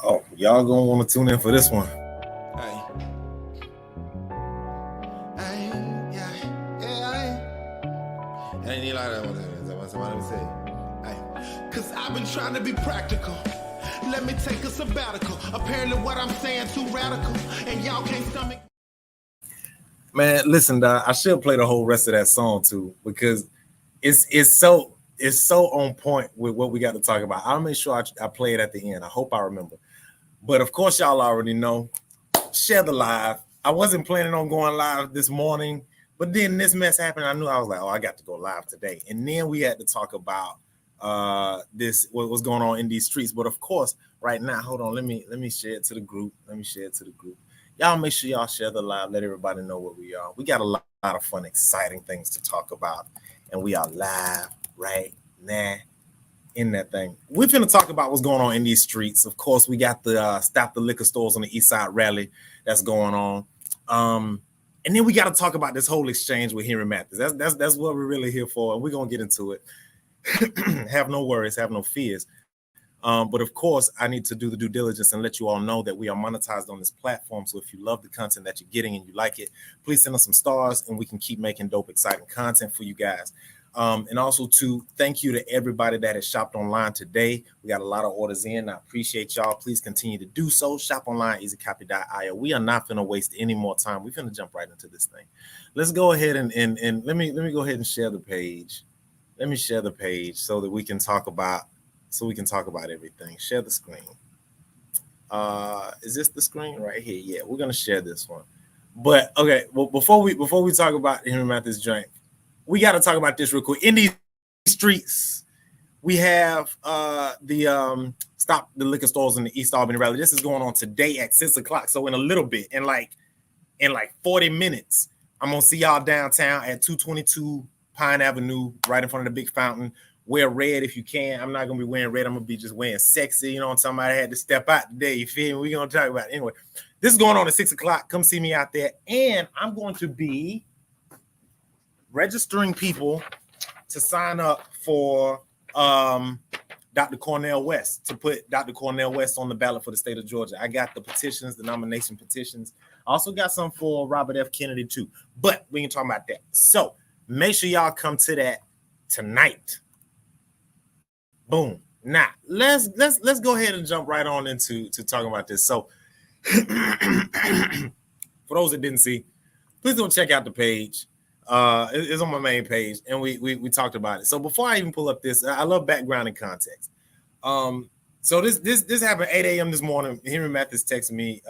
Oh, y'all gonna want to tune in for this one. Hey. Hey, yeah, yeah, hey. Ain't need like that one. Let me say. Hey. Cause I've been trying to be practical. Let me take a sabbatical. Apparently what I'm saying too radical. And y'all can't stomach. Man, listen, I should play the whole rest of that song too, because it's so on point with what we got to talk about. I'll make sure I play it at the end. I hope I remember. But of course, y'all already know. Share the live. I wasn't planning on going live this morning, but then this mess happened. I knew I was like, oh, I got to go live today. And then we had to talk about what was going on in these streets. But of course, right now, hold on, let me share it to the group. Y'all make sure y'all share the live. Let everybody know where we are. We got a lot of fun, exciting things to talk about. And we are live right now in that thing. We're going to talk about what's going on in these streets. Of course, we got the Stop the Liquor Stores on the East Side rally that's going on. And then we got to talk about this whole exchange with Henry Mathis. That's what we're really here for. And we're going to get into it. Have no worries, have no fears. But of course, I need to do the due diligence and let you all know that we are monetized on this platform. So if you love the content that you're getting and you like it, please send us some stars and we can keep making dope, exciting content for you guys. And also to thank you to everybody that has shopped online today. We got a lot of orders in. I appreciate y'all. Please continue to do so. Shop online, easycopy.io. We are not going to waste any more time. We're going to jump right into this thing. Let's go ahead and let me go ahead and share the page. Let me share the page so that we can talk about everything. Share the screen. Is this the screen right here? Yeah, we're gonna share this one. But okay, well, before we talk about Henry Mathis joint, we got to talk about this real quick. In these streets, we have the Stop the Liquor Stores in the East Albany rally. This is going on today at 6:00. So in a little bit, in like 40 minutes, I'm gonna see y'all downtown at 222 Pine Avenue, right in front of the big fountain. Wear red if you can. I'm not gonna be wearing red. I'm gonna be just wearing sexy. You know what I'm talking about? I had to step out today. You feel me? We're gonna talk about it. Anyway, this is going on at 6:00. Come see me out there. And I'm going to be registering people to sign up for Dr. Cornel West, to put Dr. Cornel West on the ballot for the state of Georgia. I got the petitions, the nomination petitions. I also got some for Robert F. Kennedy too. But we can talk about that. So make sure y'all come to that tonight. Boom. Now let's go ahead and jump right on into talking about this. So for those that didn't see, please don't check out the page. It's on my main page, and we talked about it. So before I even pull up this, I love background and context. So this happened 8 a.m. this morning. Henry Mathis texted me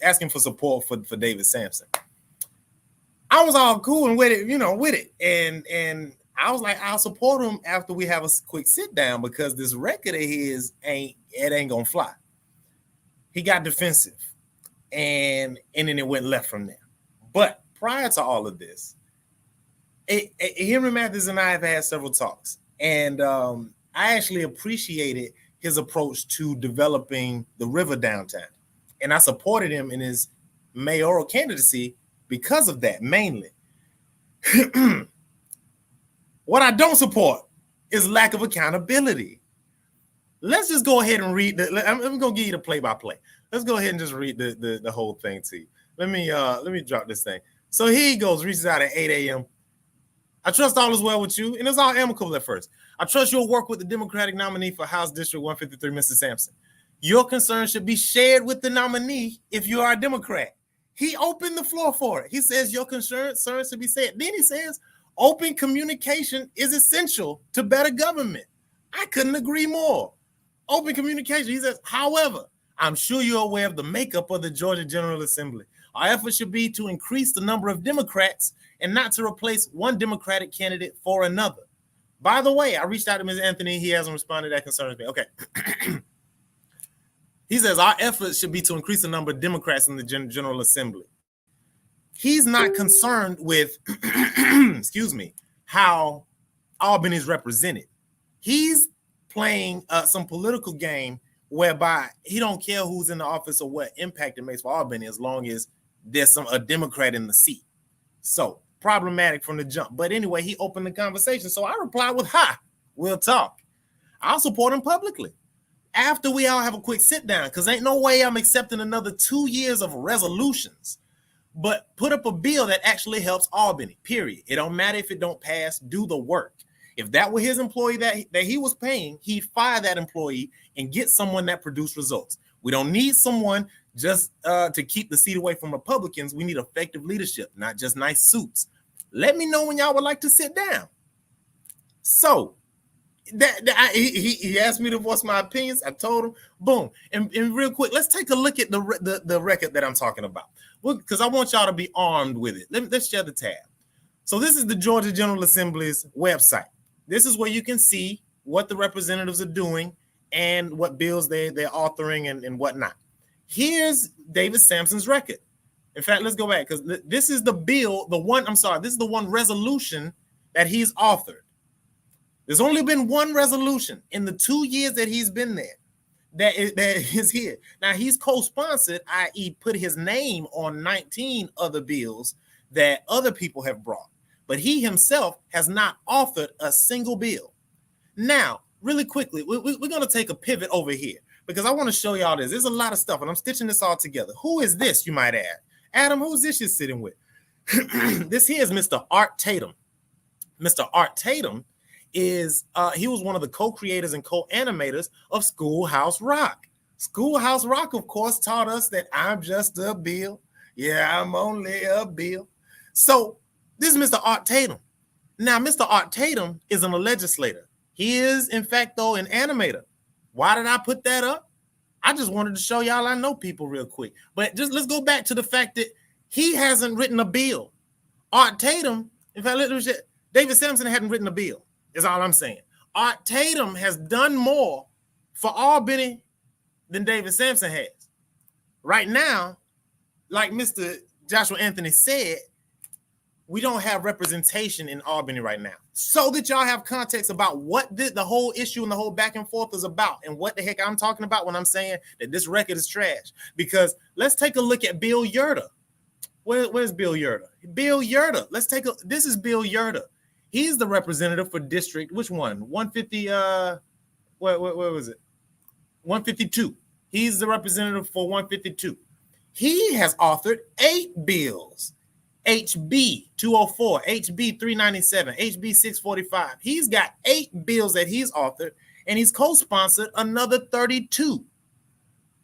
asking for support for David Sampson. I was all cool and with it, and I was like, I'll support him after we have a quick sit down, because this record of his ain't gonna fly. He got defensive, and then it went left from there. But prior to all of this, Henry Mathis and I have had several talks, and I actually appreciated his approach to developing the river downtown, and I supported him in his mayoral candidacy because of that, mainly. What I don't support is lack of accountability. Let's just go ahead and read I'm going to give you the play-by-play. Let's go ahead and just read the whole thing to you. Let me drop this thing. So here he goes, reaches out at 8 a.m. I trust all is well with you, and it's all amicable at first. I trust you'll work with the Democratic nominee for House District 153, Mr. Sampson. Your concern should be shared with the nominee if you are a Democrat. He opened the floor for it. He says your concerns should be said. Then he says, open communication is essential to better government. I couldn't agree more. Open communication. He says, however, I'm sure you're aware of the makeup of the Georgia General Assembly. Our effort should be to increase the number of Democrats and not to replace one Democratic candidate for another. By the way, I reached out to Ms. Anthony. He hasn't responded. That concerns me. Okay. He says our efforts should be to increase the number of Democrats in the General Assembly. He's not concerned with, how Albany is represented. He's playing some political game whereby he don't care who's in the office or what impact it makes for Albany, as long as there's a Democrat in the seat. So problematic from the jump. But anyway, he opened the conversation. So I replied with, we'll talk. I'll support him publicly. after we all have a quick sit down, because ain't no way I'm accepting another 2 years of resolutions, but put up a bill that actually helps Albany, period. It don't matter if it don't pass, do the work. If that were his employee that he was paying, he'd fire that employee and get someone that produced results. We don't need someone just to keep the seat away from Republicans. We need effective leadership, not just nice suits. Let me know when y'all would like to sit down. So he asked me to voice my opinions. I told him, boom. And real quick, let's take a look at the record that I'm talking about. Well, because I want y'all to be armed with it. Let's share the tab. So this is the Georgia General Assembly's website. This is where you can see what the representatives are doing and what bills they're authoring and whatnot. Here's David Sampson's record. In fact, let's go back, because this is the bill, this is the one resolution that he's authored. There's only been one resolution in the 2 years that he's been there that is here. Now, he's co-sponsored, i.e. put his name on 19 other bills that other people have brought. But he himself has not authored a single bill. Now, really quickly, we're going to take a pivot over here because I want to show y'all this. There's a lot of stuff, and I'm stitching this all together. Who is this, you might add? Adam, who's this you're sitting with? This here is Mr. Art Tatum. Mr. Art Tatum is, he was one of the co-creators and co-animators of Schoolhouse Rock. Schoolhouse Rock, of course, taught us that I'm just a bill. Yeah, I'm only a bill. So, this is Mr. Art Tatum. Now, Mr. Art Tatum isn't a legislator. He is, in fact, though, an animator. Why did I put that up? I just wanted to show y'all I know people real quick. But just let's go back to the fact that he hasn't written a bill. Art Tatum, in fact, David Sampson hadn't written a bill, is all I'm saying. Art Tatum has done more for Albany than David Sampson has. Right now, like Mr. Joshua Anthony said, we don't have representation in Albany right now. So that y'all have context about what the whole issue and the whole back and forth is about and what the heck I'm talking about when I'm saying that this record is trash. Because let's take a look at Bill Yerta. Where's Bill Yerta? Bill Yerta. This is Bill Yerta. He's the representative for district, which one? 150, where was it? 152. He's the representative for 152. He has authored 8 bills. HB 204, HB 397, HB 645. He's got 8 bills that he's authored, and he's co-sponsored another 32.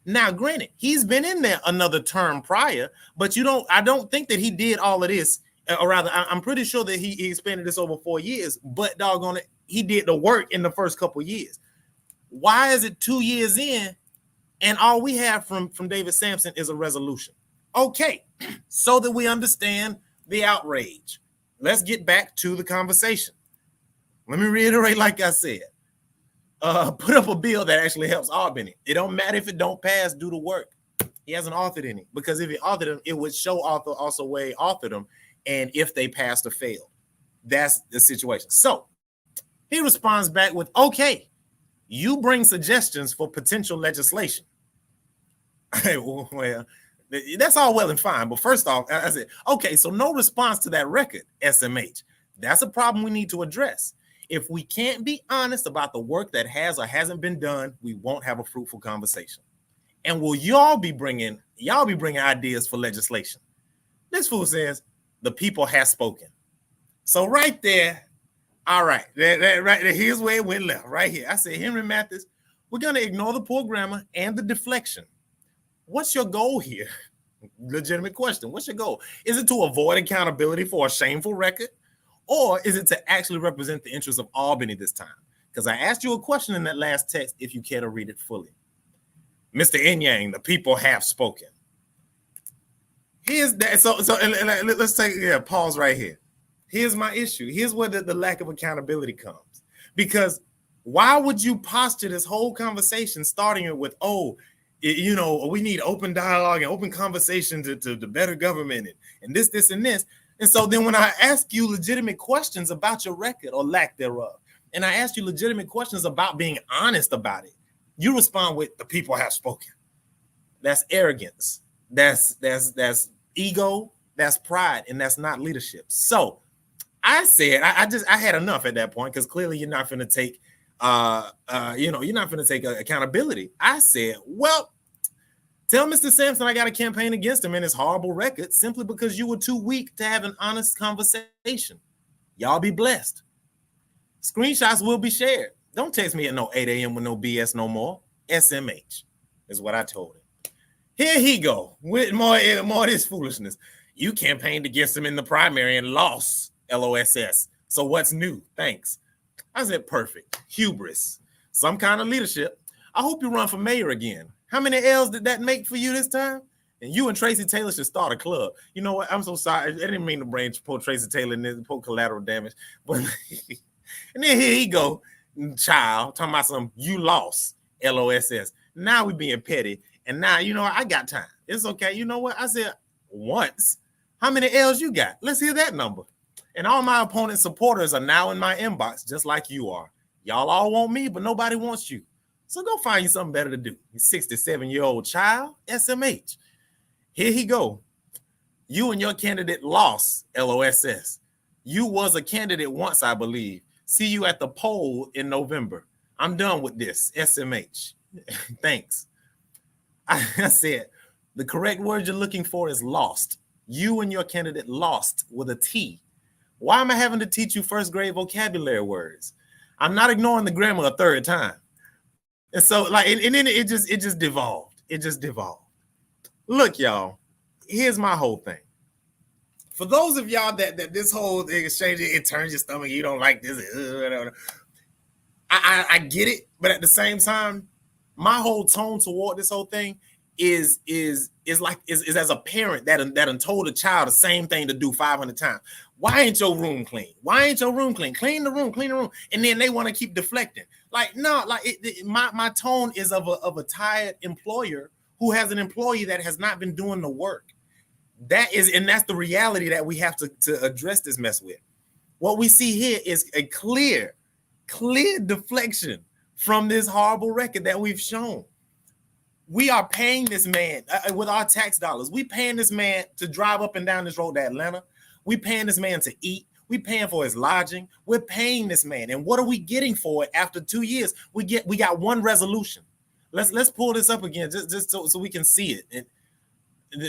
Now, granted, he's been in there another term prior, but I don't think that he did all of this, or rather, I'm pretty sure that he expanded this over 4 years, but doggone it, he did the work in the first couple years. Why is it 2 years in, and all we have from David Sampson is a resolution? Okay, so that we understand the outrage, let's get back to the conversation. Let me reiterate, like I said, put up a bill that actually helps Albany. It don't matter if it don't pass, do the work. He hasn't authored any, because if he authored them, it would show also where he authored them and if they passed or failed. That's the situation. So he responds back with, okay, you bring suggestions for potential legislation. Well, that's all well and fine. But first off, I said, okay, so no response to that record, SMH. That's a problem we need to address. If we can't be honest about the work that has or hasn't been done, we won't have a fruitful conversation. And will y'all be bringing ideas for legislation? This fool says, the people have spoken. So right there, all right, right there, here's where it went left, right here. I said, Henry Mathis, we're going to ignore the poor grammar and the deflection. What's your goal here? Legitimate question. What's your goal? Is it to avoid accountability for a shameful record? Or is it to actually represent the interests of Albany this time? Because I asked you a question in that last text, if you care to read it fully. Mr. Inyang, the people have spoken. Here's that. So let's take pause right here. Here's my issue. Here's where the lack of accountability comes. Because why would you posture this whole conversation starting it with, we need open dialogue and open conversation to better government and this and this. And so then when I ask you legitimate questions about your record or lack thereof, and I ask you legitimate questions about being honest about it, you respond with, the people have spoken. That's arrogance. That's ego. That's pride. And that's not leadership. So I said, I had enough at that point, because clearly you're not going to take you're not going to take accountability. I said, well, tell Mr. Sampson I got a campaign against him and his horrible record simply because you were too weak to have an honest conversation. Y'all be blessed. Screenshots will be shared. Don't text me at no 8 a.m. with no BS no more. SMH is what I told him. Here he go with more of this foolishness. You campaigned against him in the primary and lost. LOSS. So what's new? Thanks. I said, perfect. Hubris. Some kind of leadership. I hope you run for mayor again. How many L's did that make for you this time? And you and Tracy Taylor should start a club. You know what? I'm so sorry. I didn't mean to bring poor Tracy Taylor in this, poor collateral damage. But and then here he go, child, talking about some you lost. LOSS. Now we being petty. And now, I got time. It's okay. You know what? I said once. How many L's you got? Let's hear that number. And all my opponent supporters are now in my inbox, just like you are. Y'all all want me, but nobody wants you. So go find you something better to do. You 67-year-old child, SMH. Here he go. You and your candidate lost, LOSS. You was a candidate once, I believe. See you at the poll in November. I'm done with this, SMH. Thanks. I said, the correct word you're looking for is lost. You and your candidate lost with a T. Why am I having to teach you first grade vocabulary words? I'm not ignoring the grammar a third time. And so, and then it just devolved. It just devolved. Look, y'all, here's my whole thing. For those of y'all that this whole exchange, it turns your stomach, you don't like this. I get it, but at the same time, my whole tone toward this whole thing is as a parent that told a child the same thing to do 500 times. Why ain't your room clean? Why ain't your room clean? Clean the room. And then they want to keep deflecting. My tone is of a tired employer who has an employee that has not been doing the work. That's the reality that we have to address this mess with. What we see here is a clear deflection from this horrible record that we've shown. We are paying this man with our tax dollars. We paying this man to drive up and down this road to Atlanta. We paying this man to eat. We paying for his lodging. We're paying this man. And what are we getting for it after 2 years? We got one resolution. Let's pull this up again just so we can see it.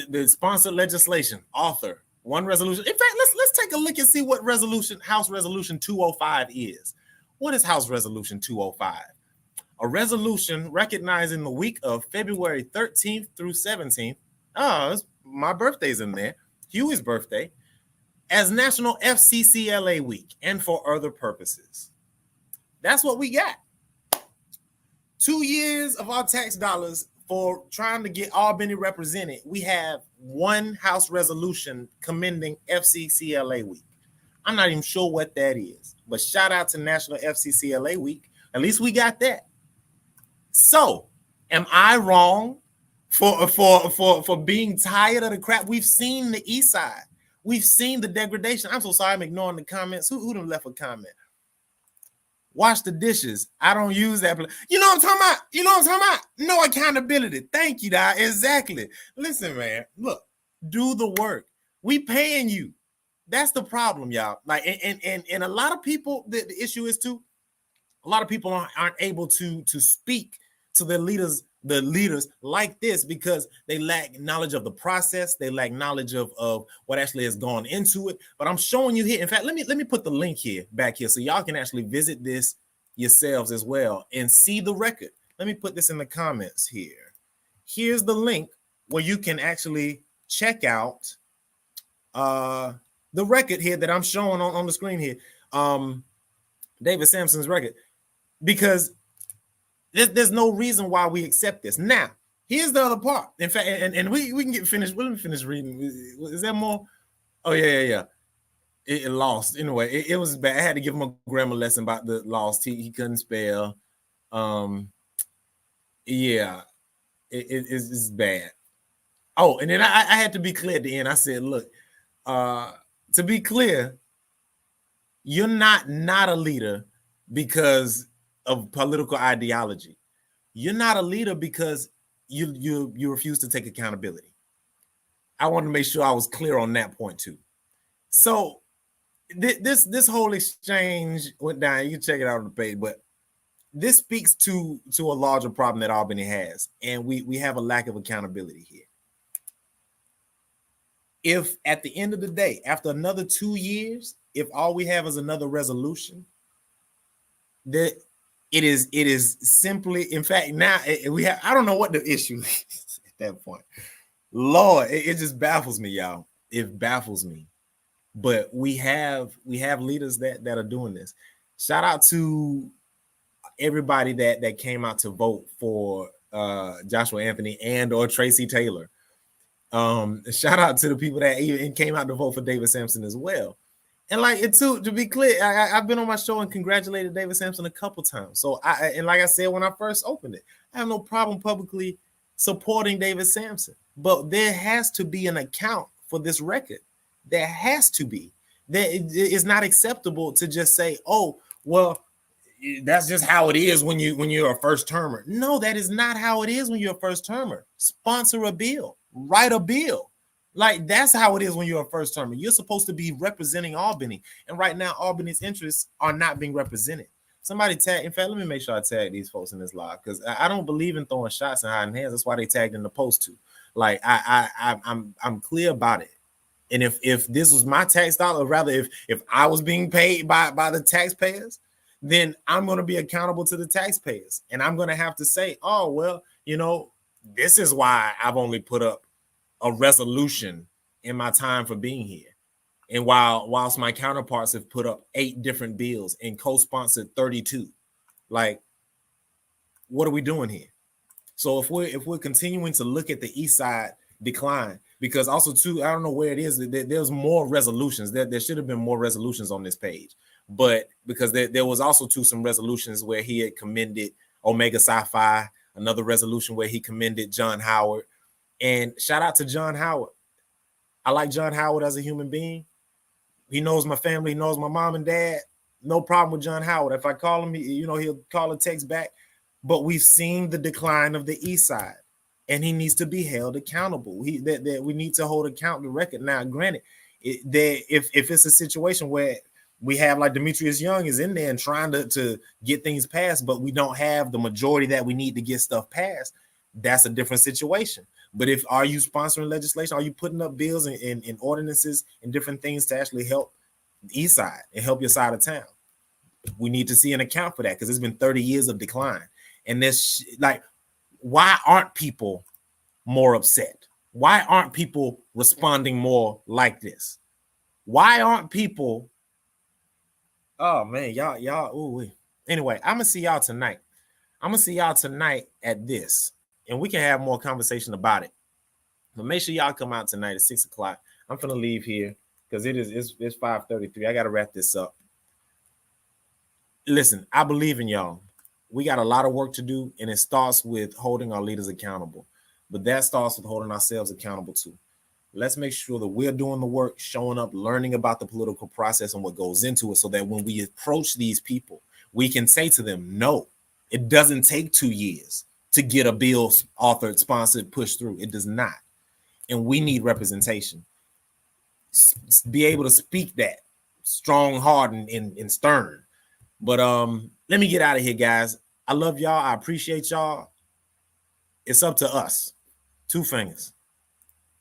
The sponsored legislation, author, one resolution. In fact, let's take a look and see what House Resolution 205 is. What is House Resolution 205? A resolution recognizing the week of February 13th through 17th. Oh, my birthday's in there. Huey's birthday. As National FCCLA Week and for other purposes. That's what we got. 2 years of our tax dollars for trying to get Albany represented. We have one House resolution commending FCCLA Week. I'm not even sure what that is, but shout out to National FCCLA Week. At least we got that. So, am I wrong for being tired of the crap? We've seen the East Side. We've seen the degradation. I'm so sorry I'm ignoring the comments. Who done left a comment? Wash the dishes. I don't use that. You know what I'm talking about? No accountability. Thank you, Doc. Exactly. Listen, man. Look, do the work. We paying you. That's the problem, y'all. And a lot of people, the issue is too, a lot of people aren't able to speak to their leaders, the leaders like this, because they lack knowledge of the process. They lack knowledge of what actually has gone into it. But I'm showing you here. In fact, let me put the link back here so y'all can actually visit this yourselves as well and see the record. Let me put this in the comments here. Here's the link where you can actually check out the record here that I'm showing on the screen here. David Sampson's record, because there's no reason why we accept this. Now, here's the other part. In fact, and we can get finished. Let me finish reading. Is there more? Oh, yeah. It lost. Anyway, it was bad. I had to give him a grammar lesson about the lost. He couldn't spell. Yeah, it's bad. Oh, and then I had to be clear at the end. I said, look, to be clear, you're not a leader because of political ideology. You're not a leader because you refuse to take accountability. I want to make sure I was clear on that point too. So this whole exchange went down. You can check it out on the page, but this speaks to a larger problem that Albany has, and we have a lack of accountability here. If at the end of the day, after another 2 years, if all we have is another resolution, that it is simply, in fact, now we have, I don't know what the issue is at that point. Lord, it just baffles me, y'all. It baffles me. But we have leaders that are doing this. Shout out to everybody that came out to vote for Joshua Anthony and or Tracy Taylor. Shout out to the people that even came out to vote for David Sampson as well. And like it too, to be clear, I've been on my show and congratulated David Sampson a couple times. So and like I said when I first opened it, I have no problem publicly supporting David Sampson. But there has to be an account for this record. There has to be. It's not acceptable to just say, "Oh, well, that's just how it is when you're a first termer." No, that is not how it is when you're a first termer. Sponsor a bill, write a bill. Like that's how it is when you're a first termer. You're supposed to be representing Albany, and right now Albany's interests are not being represented. Somebody tag. In fact, let me make sure I tag these folks in this live because I don't believe in throwing shots and hiding hands. That's why they tagged in the post too. Like I'm clear about it. And if this was my tax dollar, or rather if I was being paid by the taxpayers, then I'm going to be accountable to the taxpayers. And I'm going to have to say, oh, well, this is why I've only put up a resolution in my time for being here. And whilst my counterparts have put up 8 different bills and co-sponsored 32, like, what are we doing here? So if we're continuing to look at the East Side decline, because also too, I don't know where it is, there's more resolutions. There should have been more resolutions on this page. But because there was also some resolutions where he had commended Omega Sci-Fi, another resolution where he commended John Howard. And shout out to John Howard. I like John Howard as a human being. He knows my family, he knows my mom and dad. No problem with John Howard. If I call him, he'll call a text back. But we've seen the decline of the East Side, and he needs to be held accountable. We need to hold account the record. Now, granted, if it's a situation where we have like Demetrius Young is in there and trying to get things passed, but we don't have the majority that we need to get stuff passed, that's a different situation. But are you sponsoring legislation? Are you putting up bills and ordinances and different things to actually help the East Side and help your side of town? We need to see an account for that because it's been 30 years of decline. And this, like, why aren't people more upset? Why aren't people responding more like this? Why aren't people? Oh man, y'all. Ooh. Anyway, I'm gonna see y'all tonight. I'm gonna see y'all tonight at this, and we can have more conversation about it. But make sure y'all come out tonight at 6 o'clock. I'm gonna leave here because it's 5:33. I gotta wrap this up. Listen, I believe in y'all. We got a lot of work to do, and it starts with holding our leaders accountable. But that starts with holding ourselves accountable too. Let's make sure that we're doing the work, showing up, learning about the political process and what goes into it, so that when we approach these people, we can say to them, no, it doesn't take 2 years to get a bill authored, sponsored, pushed through. It does not. And we need representation. Be able to speak that strong, hard, and stern. But let me get out of here, guys. I love y'all. I appreciate y'all. It's up to us. 2 fingers.